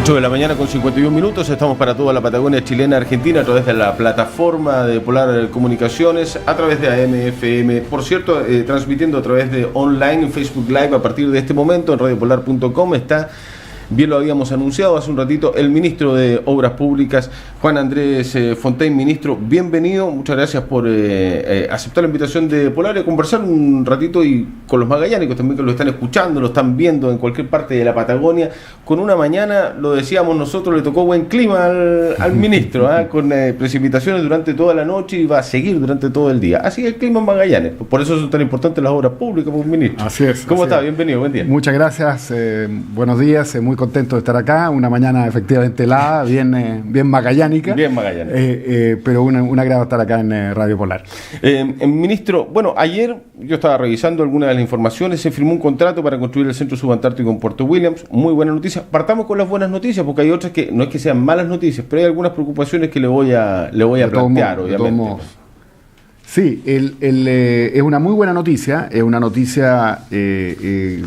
8 de la mañana con 51 minutos, estamos para toda la Patagonia chilena, Argentina, a través de la plataforma de Polar Comunicaciones, a través de AM/FM, por cierto, transmitiendo a través de online en Facebook Live a partir de este momento en radiopolar.com. Está, bien lo habíamos anunciado hace un ratito, el ministro de Obras Públicas, Juan Andrés Fontaine. Ministro, bienvenido, muchas gracias por aceptar la invitación de Polar y conversar un ratito y con los magallánicos también, que lo están escuchando, lo están viendo en cualquier parte de la Patagonia, con una mañana, lo decíamos nosotros, le tocó buen clima al ministro, con precipitaciones durante toda la noche y va a seguir durante todo el día. Así que el clima en Magallanes, por eso son tan importantes las obras públicas, pues, ministro. Así es. ¿Cómo está? Bienvenido, buen día. Muchas gracias, buenos días, muy contento de estar acá, una mañana efectivamente helada, bien magallánica. Bien magallánica. Pero un agrado estar acá en Radio Polar. Ministro, bueno, ayer yo estaba revisando algunas de las informaciones, se firmó un contrato para construir el Centro Subantártico en Puerto Williams, muy buena noticia. Partamos con las buenas noticias, porque hay otras que no es que sean malas noticias, pero hay algunas preocupaciones que le voy a plantear, obviamente. Sí, es una muy buena noticia, es una noticia, es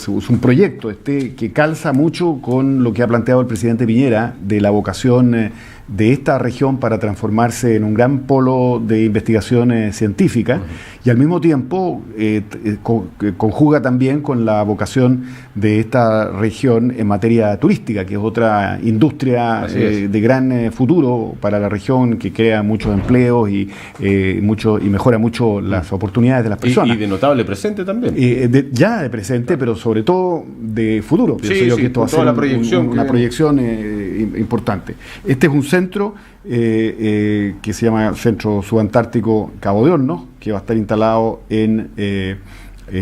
un proyecto que calza mucho con lo que ha planteado el presidente Piñera de la vocación de esta región para transformarse en un gran polo de investigación científica, y al mismo tiempo conjuga también con la vocación de esta región en materia turística, que es otra industria de gran futuro para la región, que crea muchos empleos y mejora mucho las oportunidades de las personas. Y de notable presente también. Ya de presente, pero sobre todo de futuro. Pienso yo que esto va a ser una proyección importante. Este es un centro que se llama Centro Subantártico Cabo de Hornos, que va a estar instalado en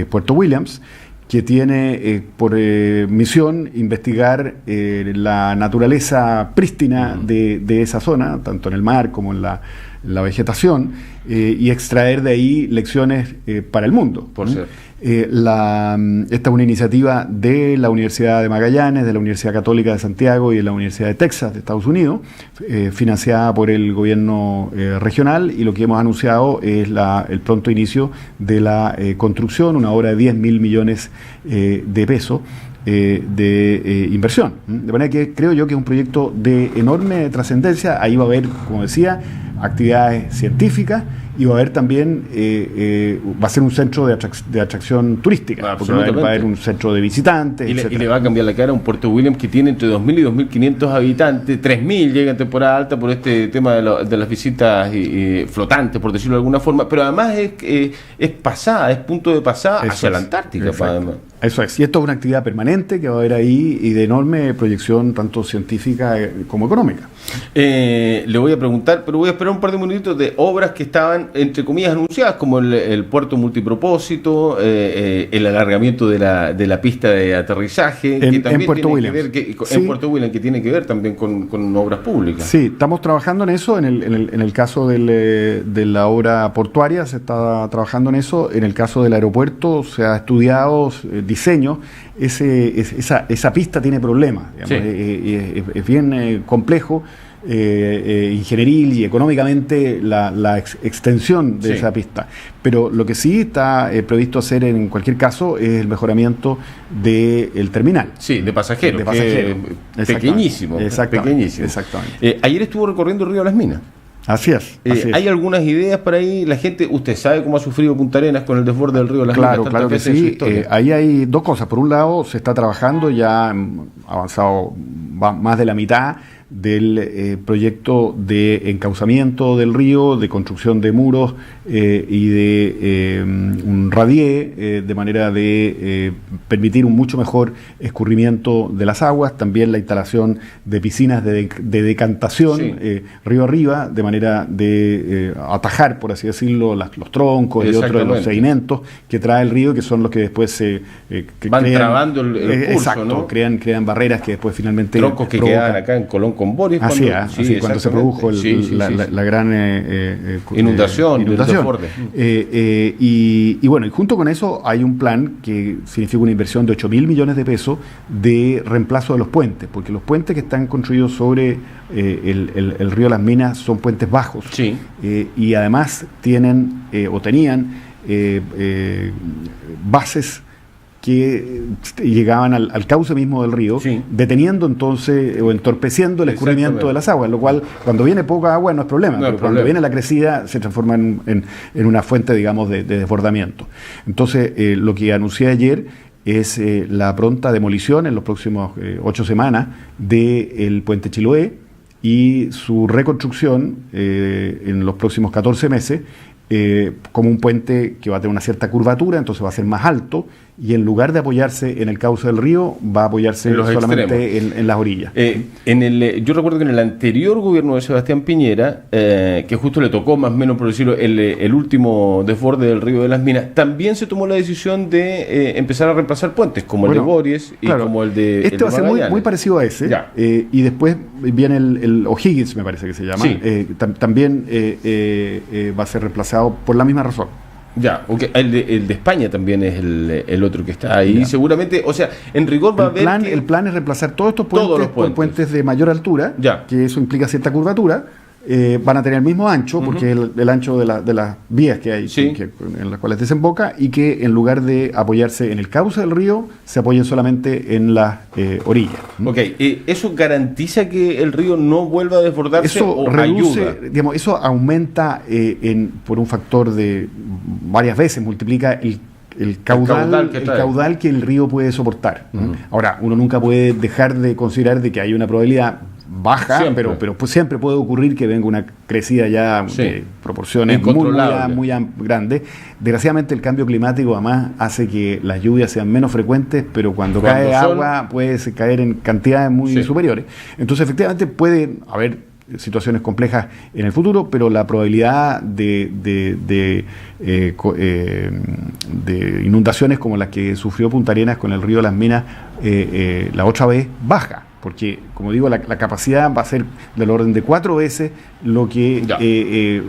Puerto Williams, que tiene por misión investigar la naturaleza prístina de esa zona, tanto en el mar como en la vegetación, y extraer de ahí lecciones para el mundo. Por cierto. Esta es una iniciativa de la Universidad de Magallanes, de la Universidad Católica de Santiago y de la Universidad de Texas de Estados Unidos, financiada por el gobierno regional, y lo que hemos anunciado es el pronto inicio de la construcción, una obra de 10.000 millones de pesos de inversión. De manera que creo yo que es un proyecto de enorme trascendencia. Ahí va a haber, como decía, actividades científicas, y va a haber también, va a ser un centro de atracción turística, porque va a haber un centro de visitantes, y le va a cambiar la cara a un Puerto Williams que tiene entre 2.000 y 2.500 habitantes, 3.000 llega en temporada alta por este tema de las visitas flotantes, por decirlo de alguna forma, pero además es pasada, es punto de pasada hacia la Antártica. Además. Eso es, y esto es una actividad permanente que va a haber ahí y de enorme proyección tanto científica como económica. Le voy a preguntar, pero voy a esperar un par de minutitos de obras que estaban, entre comillas, anunciadas, como el puerto multipropósito, el alargamiento de la pista de aterrizaje, que también en Puerto Williams. En Puerto Williams, que tiene que ver también con obras públicas. Sí, estamos trabajando en eso, en el caso de la obra portuaria se está trabajando en eso, en el caso del aeropuerto se ha estudiado diseño, esa pista tiene problemas, es bien complejo, ingenieril y económicamente la extensión de esa pista, pero lo que sí está previsto hacer en cualquier caso es el mejoramiento del terminal. Sí, de pasajeros. Pequeñísimo. Exactamente. Ayer estuvo recorriendo el río Las Minas. Así es. ¿Hay algunas ideas para ahí? La gente, usted sabe cómo ha sufrido Punta Arenas con el desborde del río Las Minas. Claro que sí. Ahí hay dos cosas. Por un lado, se está trabajando, ya avanzado más de la mitad del proyecto de encauzamiento del río, de construcción de muros y de un radié, de manera de permitir un mucho mejor escurrimiento de las aguas, también la instalación de piscinas de decantación río arriba, de manera de atajar, por así decirlo, los troncos y otros de los sedimentos que trae el río, que son los que después van trabando el curso, exacto, ¿no? crean barreras que después finalmente troncos que quedan acá en Colón con Boris cuando se produjo la gran inundación. Y bueno, y junto con eso hay un plan que significa una inversión de 8.000 millones de pesos de reemplazo de los puentes, porque los puentes que están construidos sobre el río Las Minas son puentes bajos, y además tienen o tenían bases que llegaban al cauce mismo del río, deteniendo entonces o entorpeciendo el escurrimiento de las aguas, lo cual cuando viene poca agua no es problema, pero cuando viene la crecida se transforma en una fuente, digamos, de desbordamiento. Entonces, lo que anuncié ayer es la pronta demolición en los próximos 8 semanas del puente Chiloé y su reconstrucción en los próximos 14 meses, como un puente que va a tener una cierta curvatura, entonces va a ser más alto, y en lugar de apoyarse en el cauce del río, va a apoyarse solamente en las orillas. Yo recuerdo que en el anterior gobierno de Sebastián Piñera, que justo le tocó más o menos, por decirlo, el último desborde del río de las Minas, también se tomó la decisión de empezar a reemplazar puentes, como el de Bories y como el de Este va a ser muy parecido a ese, y después viene el O'Higgins, me parece que se llama, también va a ser reemplazado por la misma razón. Ya, okay. El de España también es el otro que está ahí. Seguramente, o sea, en rigor va a haber el plan es reemplazar todos estos puentes por puentes de mayor altura, que eso implica cierta curvatura. Van a tener el mismo ancho, porque es el ancho de las vías que hay, en las cuales desemboca, y que en lugar de apoyarse en el cauce del río, se apoyen solamente en las orillas. Ok, ¿eso garantiza que el río no vuelva a desbordarse o ayuda? Digamos, eso aumenta por un factor de varias veces, multiplica el caudal que el río puede soportar. Ahora, uno nunca puede dejar de considerar de que hay una probabilidad baja, pero pues siempre puede ocurrir que venga una crecida ya de proporciones muy grandes. Desgraciadamente el cambio climático además hace que las lluvias sean menos frecuentes, pero cuando cae agua puede caer en cantidades muy superiores. Entonces efectivamente puede haber situaciones complejas en el futuro, pero la probabilidad de inundaciones como las que sufrió Punta Arenas con el río de las Minas la otra vez baja, porque, como digo, la capacidad va a ser del orden de 4 veces lo que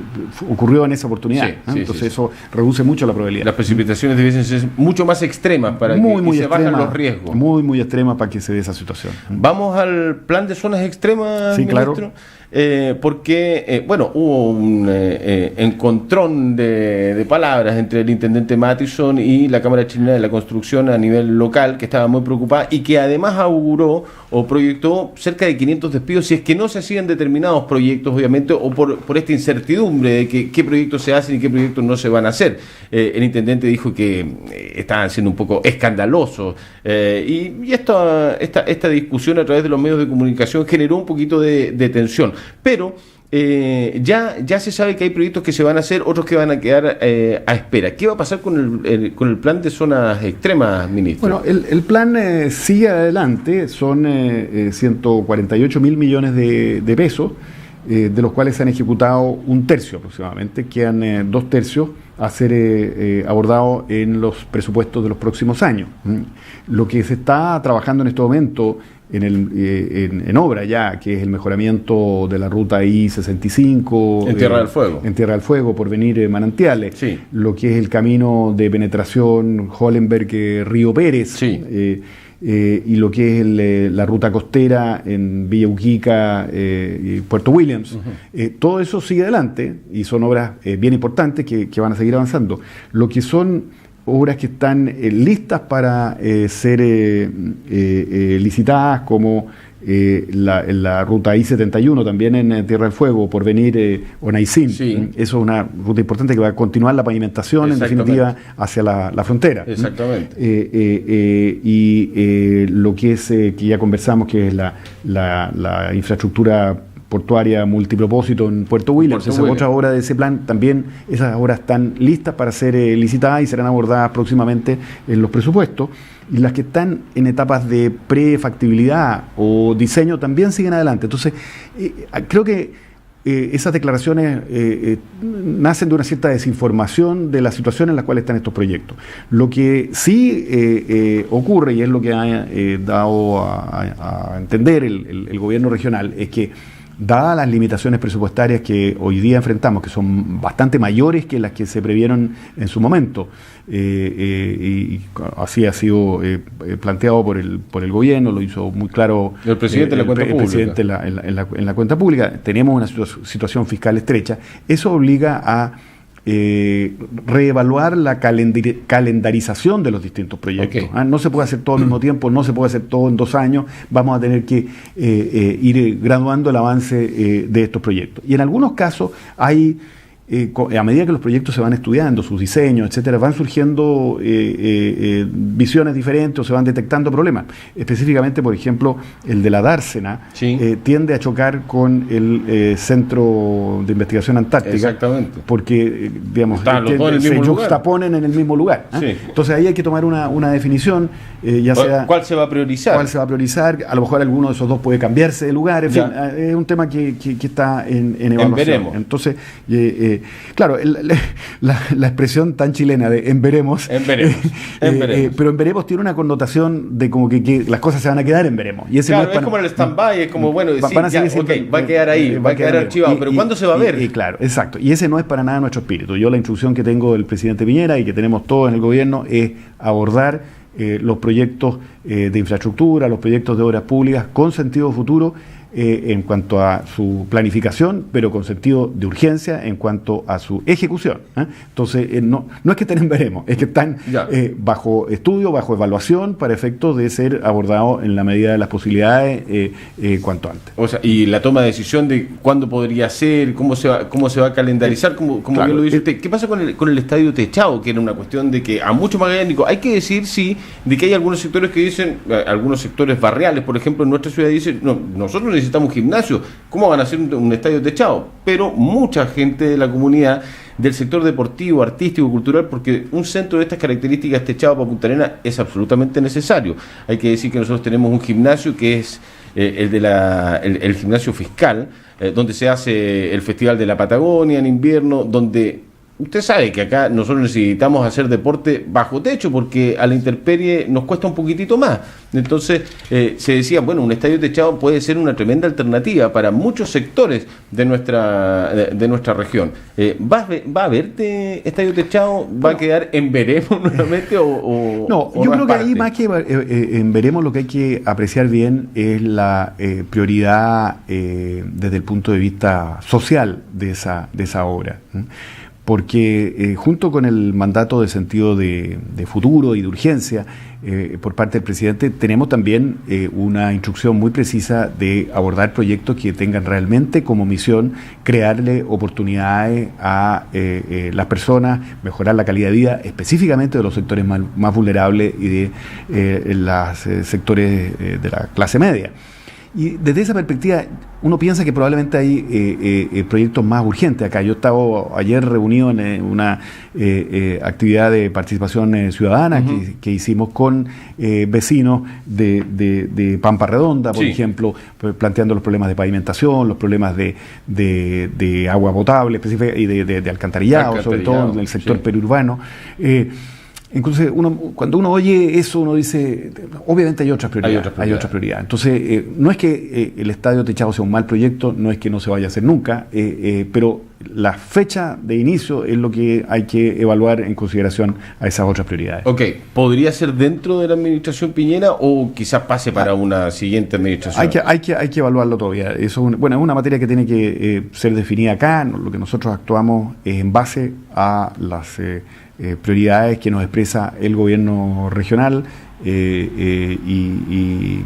ocurrió en esa oportunidad. Entonces eso reduce mucho la probabilidad. Las precipitaciones debiesen ser mucho más extremas para que se bajen los riesgos. Muy extremas para que se dé esa situación. Vamos al plan de zonas extremas, ministro. Claro. Porque hubo un encontrón de palabras entre el intendente Mattison y la Cámara Chilena de la Construcción a nivel local, que estaba muy preocupada y que además auguró o proyectó cerca de 500 despidos si es que no se hacían determinados proyectos, obviamente, o por esta incertidumbre de qué proyectos se hacen y qué proyectos no se van a hacer. El intendente dijo que estaban siendo un poco escandalosos y esta discusión a través de los medios de comunicación generó un poquito de tensión. Pero ya se sabe que hay proyectos que se van a hacer, otros que van a quedar a espera. ¿Qué va a pasar con el plan de zonas extremas, ministro? Bueno, el plan sigue adelante, son 148.000 millones de pesos, de los cuales se han ejecutado 1/3 aproximadamente, quedan 2/3 a ser abordado en los presupuestos de los próximos años. Lo que se está trabajando en este momento en obra ya, que es el mejoramiento de la ruta I-65 en Tierra del Fuego. En Tierra del Fuego, por venir Manantiales, lo que es el camino de penetración Hollenberg-Río Pérez, y lo que es la ruta costera en Villa Uquica y Puerto Williams. Todo eso sigue adelante y son obras bien importantes que van a seguir avanzando. Lo que son obras que están listas para ser licitadas, como la ruta I-71 también en Tierra del Fuego, por venir Onaicín. Eso es una ruta importante que va a continuar la pavimentación, en definitiva, hacia la frontera. Exactamente. Y lo que es, que ya conversamos, que es la infraestructura portuaria multipropósito en Puerto Williams. Esa es otra obra de ese plan. También esas obras están listas para ser licitadas y serán abordadas próximamente en los presupuestos. Y las que están en etapas de prefactibilidad o diseño también siguen adelante. Entonces, creo que esas declaraciones nacen de una cierta desinformación de la situación en la cual están estos proyectos. Lo que sí ocurre, y es lo que ha dado a entender el gobierno regional, es que dadas las limitaciones presupuestarias que hoy día enfrentamos, que son bastante mayores que las que se previeron en su momento, y así ha sido planteado por el gobierno, lo hizo muy claro el presidente en la cuenta pública, tenemos una situación fiscal estrecha. Eso obliga a reevaluar la calendarización de los distintos proyectos. Okay. No se puede hacer todo al mismo tiempo, no se puede hacer todo en 2 años, vamos a tener que ir graduando el avance de estos proyectos. Y en algunos casos hay... a medida que los proyectos se van estudiando, sus diseños, etcétera, van surgiendo visiones diferentes o se van detectando problemas. Específicamente, por ejemplo, el de la dársena tiende a chocar con el Centro de Investigación Antártica. Exactamente. Porque, digamos, se juxtaponen en el mismo lugar. Sí. Entonces ahí hay que tomar una definición, ya sea... ¿Cuál se va a priorizar? ¿Cuál se va a priorizar? A lo mejor alguno de esos dos puede cambiarse de lugar. En fin, es un tema que está en evaluación. Veremos. Entonces... claro, la expresión tan chilena de en veremos, pero en veremos tiene una connotación de como que las cosas se van a quedar en veremos. Y ese claro, no es como el stand-by, es como, bueno, va a quedar ahí, va a quedar archivado, pero ¿cuándo se va a ver? Claro, exacto. Y ese no es para nada nuestro espíritu. Yo la instrucción que tengo del presidente Piñera y que tenemos todos en el gobierno es abordar los proyectos de infraestructura, los proyectos de obras públicas con sentido futuro, en cuanto a su planificación, pero con sentido de urgencia en cuanto a su ejecución. Entonces, no es que estén en veremos, es que están bajo estudio, bajo evaluación, para efectos de ser abordados en la medida de las posibilidades cuanto antes. O sea, y la toma de decisión de cuándo podría ser, cómo se va a calendarizar, como claro, bien lo dice usted. ¿Qué pasa con el estadio techado? Que era una cuestión de que a muchos magallánicos, hay que decir, sí, de que hay algunos sectores que dicen, algunos sectores barriales, por ejemplo, en nuestra ciudad dicen, no, nosotros necesitamos un gimnasio, ¿cómo van a hacer un estadio techado? Pero mucha gente de la comunidad, del sector deportivo, artístico, cultural, porque un centro de estas características techado para Punta Arenas es absolutamente necesario. Hay que decir que nosotros tenemos un gimnasio que es el gimnasio fiscal, donde se hace el Festival de la Patagonia en invierno, donde... Usted sabe que acá nosotros necesitamos hacer deporte bajo techo porque a la intemperie nos cuesta un poquitito más. Entonces se decía, bueno, un estadio techado puede ser una tremenda alternativa para muchos sectores de nuestra región. ¿Va a haber estadio techado? ¿Va a quedar en veremos nuevamente o no, yo creo que ahí más que en veremos lo que hay que apreciar bien es la prioridad desde el punto de vista social de esa obra. Porque junto con el mandato de sentido de futuro y de urgencia por parte del presidente, tenemos también una instrucción muy precisa de abordar proyectos que tengan realmente como misión crearle oportunidades a las personas, mejorar la calidad de vida, específicamente de los sectores más vulnerables y de los sectores de la clase media. Y desde esa perspectiva, uno piensa que probablemente hay proyectos más urgentes acá. Yo estaba ayer reunido en una actividad de participación ciudadana que hicimos con vecinos de Pampa Redonda, por ejemplo, planteando los problemas de pavimentación, los problemas de agua potable y de alcantarillado, sobre todo en el sector periurbano. Entonces, cuando uno oye eso, uno dice, obviamente hay otras prioridades. Entonces, no es que el estadio techado sea un mal proyecto, no es que no se vaya a hacer nunca, pero la fecha de inicio es lo que hay que evaluar en consideración a esas otras prioridades. Ok, ¿podría ser dentro de la administración Piñera o quizás pase para una siguiente administración? Hay que evaluarlo todavía. Eso es una materia que tiene que ser definida acá. Lo que nosotros actuamos es en base a las prioridades que nos expresa el gobierno regional y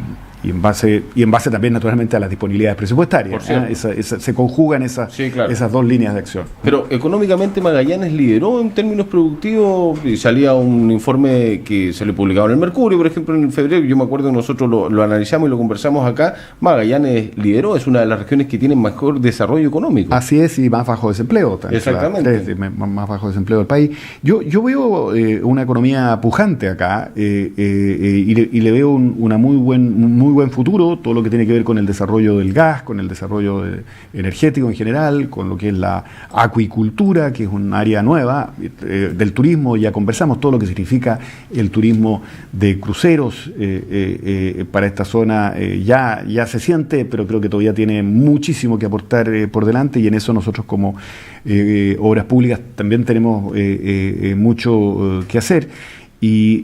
en base también naturalmente a las disponibilidades presupuestarias. Se conjugan esas dos líneas de acción. Pero económicamente Magallanes lideró en términos productivos, y salía un informe que se le publicaba en el Mercurio, por ejemplo, en febrero. Yo me acuerdo que nosotros lo analizamos y lo conversamos acá. Magallanes lideró, es una de las regiones que tienen mejor desarrollo económico. Así es, y más bajo desempleo. Exactamente. Más bajo desempleo del país. Yo veo una economía pujante acá y le veo un muy buen futuro, todo lo que tiene que ver con el desarrollo del gas, con el desarrollo energético en general, con lo que es la acuicultura, que es un área nueva, del turismo, ya conversamos, todo lo que significa el turismo de cruceros para esta zona ya se siente, pero creo que todavía tiene muchísimo que aportar por delante, y en eso nosotros como Obras Públicas también tenemos mucho que hacer. y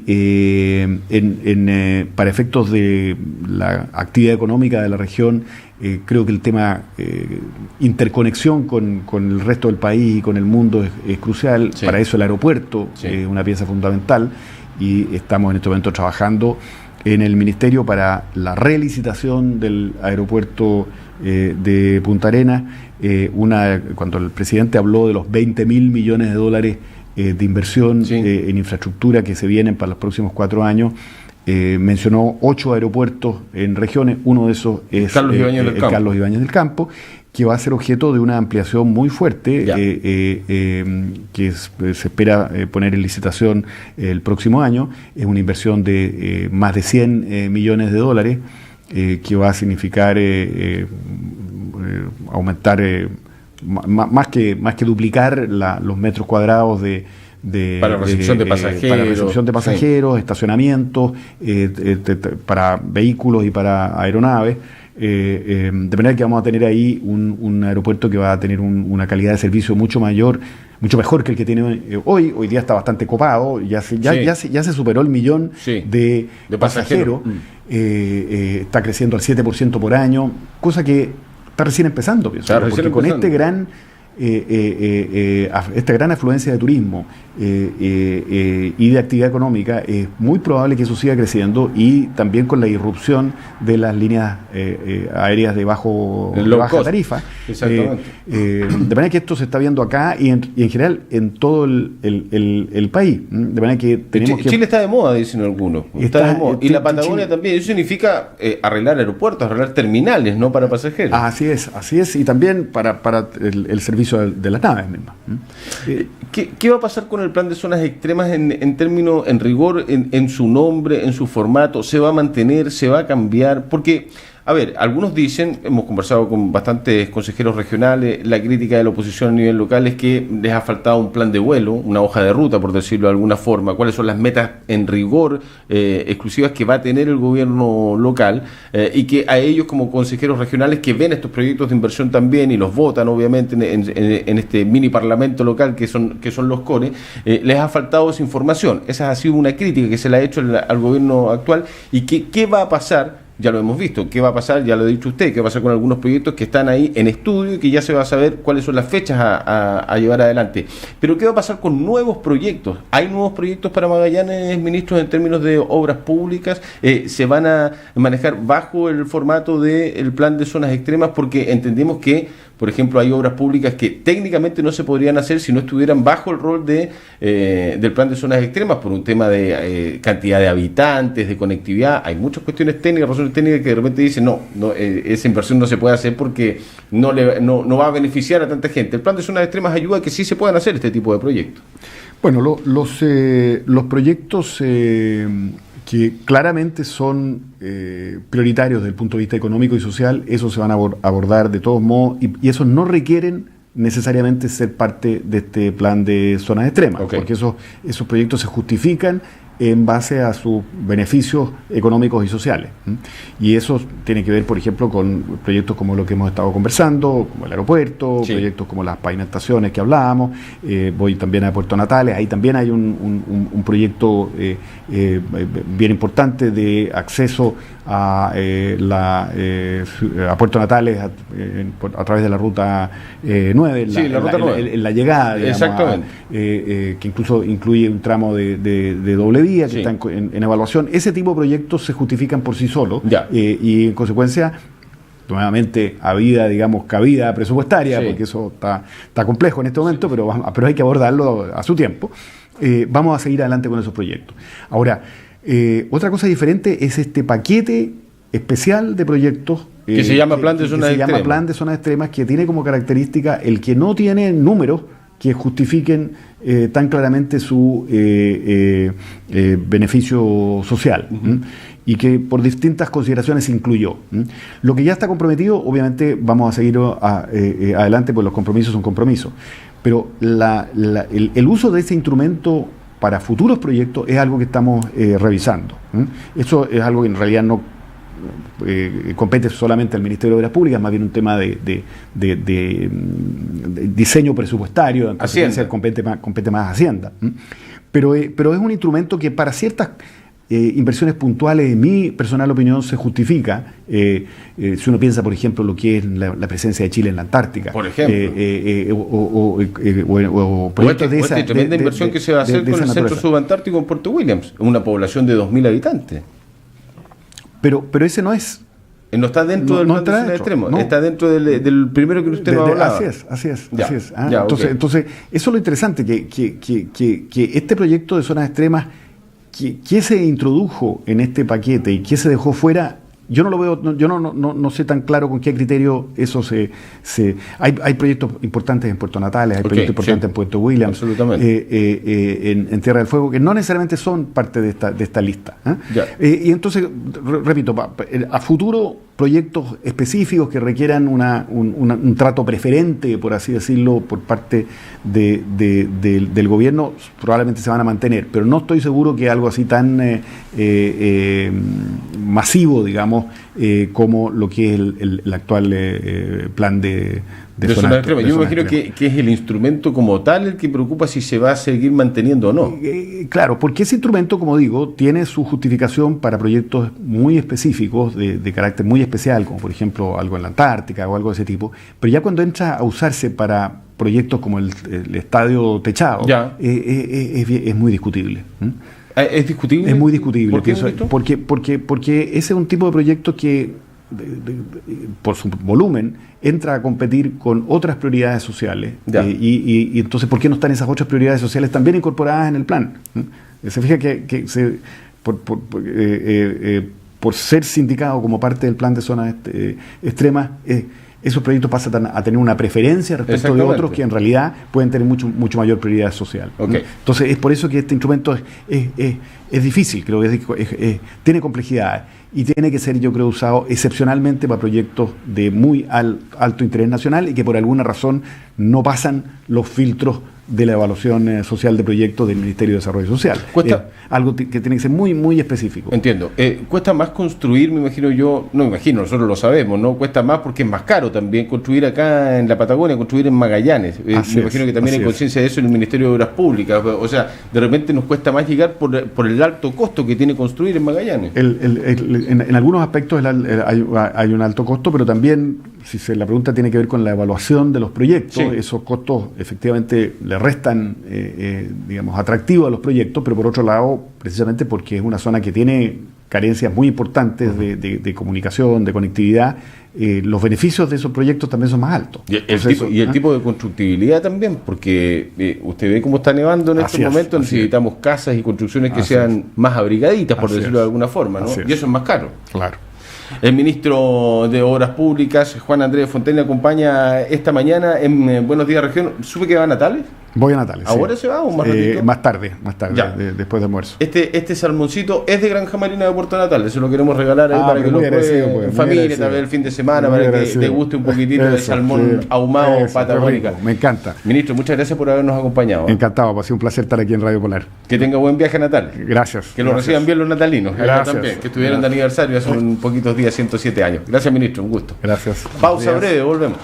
para efectos de la actividad económica de la región, creo que el tema interconexión con el resto del país y con el mundo es crucial. Sí. Para eso el aeropuerto es una pieza fundamental, y estamos en este momento trabajando en el Ministerio para la relicitación del aeropuerto de Punta Arenas. Cuando el presidente habló de los 20.000 millones de dólares de inversión en infraestructura que se vienen para los próximos 4 años, mencionó 8 aeropuertos en regiones. Uno de esos es Carlos Ibáñez del Campo, que va a ser objeto de una ampliación muy fuerte, que se espera poner en licitación el próximo año. Es una inversión de más de 100 millones de dólares, que va a significar aumentar, más que duplicar los metros cuadrados para recepción de pasajeros, estacionamientos para vehículos y para aeronaves. De manera que vamos a tener ahí un aeropuerto que va a tener una calidad de servicio mucho mejor que el que tiene hoy. Hoy día está bastante copado, ya se superó el 1 millón de pasajeros. Está creciendo al 7% por año, cosa que está recién empezando, pienso, porque con esta gran afluencia de turismo y de actividad económica, es muy probable que eso siga creciendo, y también con la irrupción de las líneas aéreas de baja tarifa. De manera que esto se está viendo acá y en general en todo el país. De manera que tenemos Chile está de moda, dicen algunos. Está de moda. Y la Patagonia también. Eso significa arreglar aeropuertos, arreglar terminales, no para pasajeros. Así es. Y también para el servicio de las naves mismas. ¿Qué va a pasar con el plan de zonas extremas en términos, en rigor, en su nombre, en su formato? ¿Se va a mantener? ¿Se va a cambiar? Porque, a ver, algunos dicen, hemos conversado con bastantes consejeros regionales, la crítica de la oposición a nivel local es que les ha faltado un plan de vuelo, una hoja de ruta, por decirlo de alguna forma. ¿Cuáles son las metas en rigor exclusivas que va a tener el gobierno local? Y que a ellos, como consejeros regionales que ven estos proyectos de inversión también y los votan obviamente en este mini parlamento local que son los CORE, les ha faltado esa información. Esa ha sido una crítica que se le ha hecho al gobierno actual. ¿Y qué va a pasar? Ya lo hemos visto. ¿Qué va a pasar? Ya lo ha dicho usted. ¿Qué va a pasar con algunos proyectos que están ahí en estudio y que ya se va a saber cuáles son las fechas a llevar adelante? Pero ¿qué va a pasar con nuevos proyectos? ¿Hay nuevos proyectos para Magallanes, ministros, en términos de obras públicas? ¿Se van a manejar bajo el formato del plan de zonas extremas? Porque entendemos que, por ejemplo, hay obras públicas que técnicamente no se podrían hacer si no estuvieran bajo el rol del plan de zonas extremas, por un tema de cantidad de habitantes, de conectividad. Hay muchas cuestiones técnicas, razones técnicas que de repente dicen esa inversión no se puede hacer porque no va a beneficiar a tanta gente. El plan de zonas extremas ayuda a que sí se puedan hacer este tipo de proyectos. Bueno, los proyectos que claramente son prioritarios desde el punto de vista económico y social, esos se van a abordar de todos modos, y esos no requieren necesariamente ser parte de este plan de zonas extremas, porque esos proyectos se justifican en base a sus beneficios económicos y sociales. Y eso tiene que ver, por ejemplo, con proyectos como lo que hemos estado conversando, como el aeropuerto, proyectos como las pavimentaciones que hablábamos. Voy también a Puerto Natales, ahí también hay un proyecto bien importante de acceso a Puerto Natales a través de la ruta 9, la ruta 9. En la llegada, digamos, exactamente, que incluso incluye un tramo de doble vía que está en evaluación. Ese tipo de proyectos se justifican por sí solos, y en consecuencia, nuevamente, cabida presupuestaria, porque eso está complejo en este momento, pero hay que abordarlo a su tiempo. Vamos a seguir adelante con esos proyectos. Ahora, otra cosa diferente es este paquete especial de proyectos que se llama Plan de Zonas Extremas. Plan de Zonas Extremas, que tiene como característica el que no tiene números que justifiquen tan claramente su beneficio social, y que por distintas consideraciones se incluyó. Lo que ya está comprometido, obviamente vamos a seguir adelante, pues los compromisos son compromisos, pero el uso de ese instrumento para futuros proyectos es algo que estamos revisando. Eso es algo que en realidad no compete solamente al Ministerio de Obras Públicas, más bien un tema de diseño presupuestario. En consecuencia compete más Hacienda. pero es un instrumento que para ciertas inversiones puntuales, en mi personal opinión, se justifica. Si uno piensa, por ejemplo, lo que es la presencia de Chile en la Antártica. Por ejemplo. O proyectos de esa tremenda inversión que se va a hacer con el Centro Subantártico en Puerto Williams, una población de 2.000 habitantes. Pero ese no es... No está dentro del plan de zona extremo, no. Está dentro del primero que usted nos hablaba. Así es. Entonces, eso es lo interesante, que este proyecto de zonas extremas que se introdujo en este paquete y que se dejó fuera, yo no lo veo, yo no sé tan claro con qué criterio eso hay proyectos importantes en Puerto Natales, hay proyectos importantes en Puerto Williams, en Tierra del Fuego, que no necesariamente son parte de esta lista. Y entonces, repito, a futuro, proyectos específicos que requieran un trato preferente, por así decirlo, por parte del gobierno, probablemente se van a mantener, pero no estoy seguro que algo así tan masivo, digamos, como lo que es el actual plan de zona extrema. Yo me imagino que es el instrumento como tal el que preocupa si se va a seguir manteniendo o no. Claro, porque ese instrumento, como digo, tiene su justificación para proyectos muy específicos, de carácter muy especial, como por ejemplo algo en la Antártica o algo de ese tipo, pero ya cuando entra a usarse para proyectos como el estadio techado, es muy discutible. ¿Es discutible? Es muy discutible. ¿Por qué, porque ese es un tipo de proyecto que, por su volumen, entra a competir con otras prioridades sociales. Y entonces, ¿por qué no están esas otras prioridades sociales también incorporadas en el plan? Se fija que por ser sindicado como parte del plan de zonas extremas, esos proyectos pasan a tener una preferencia respecto de otros que en realidad pueden tener mucho mayor prioridad social. Entonces es por eso que este instrumento es difícil, creo que tiene complejidades y tiene que ser, yo creo, usado excepcionalmente para proyectos de muy alto interés nacional y que por alguna razón no pasan los filtros de la evaluación social de proyectos del Ministerio de Desarrollo Social. Algo que tiene que ser muy, muy específico. Entiendo. Cuesta más construir, me imagino yo, no me imagino, nosotros lo sabemos, ¿no? Cuesta más porque es más caro también construir acá en la Patagonia, construir en Magallanes. Me imagino que también hay conciencia de eso en el Ministerio de Obras Públicas. O sea, de repente nos cuesta más llegar por el alto costo que tiene construir en Magallanes. En algunos aspectos hay un alto costo, pero también, la pregunta tiene que ver con la evaluación de los proyectos, esos costos efectivamente le restan, digamos, atractivo a los proyectos, pero por otro lado, precisamente porque es una zona que tiene carencias muy importantes de comunicación, de conectividad, los beneficios de esos proyectos también son más altos. Y el tipo de constructibilidad también, porque usted ve cómo está nevando en estos momentos, necesitamos casas y construcciones que sean más abrigaditas, por decirlo de alguna forma, ¿no? Y eso es más caro. Claro. El ministro de Obras Públicas, Juan Andrés Fontaine, acompaña esta mañana en Buenos Días Región. ¿Supe que va a Natales? Voy a Natales. ¿Ahora se va o más ratito? Más tarde, después de almuerzo. Este salmoncito es de Granja Marina de Puerto Natales, se lo queremos regalar ahí para que lo pruebe en familia, tal vez el fin de semana, para que te guste un poquitito de salmón ahumado patagónica. Me encanta. Ministro, muchas gracias por habernos acompañado. Encantado, ha sido un placer estar aquí en Radio Polar. Que tenga buen viaje a Natal. Gracias. Que lo reciban bien los natalinos. Gracias. También, que estuvieron de aniversario hace un poquitos días, 107 años. Gracias, ministro, un gusto. Gracias. Pausa breve, volvemos.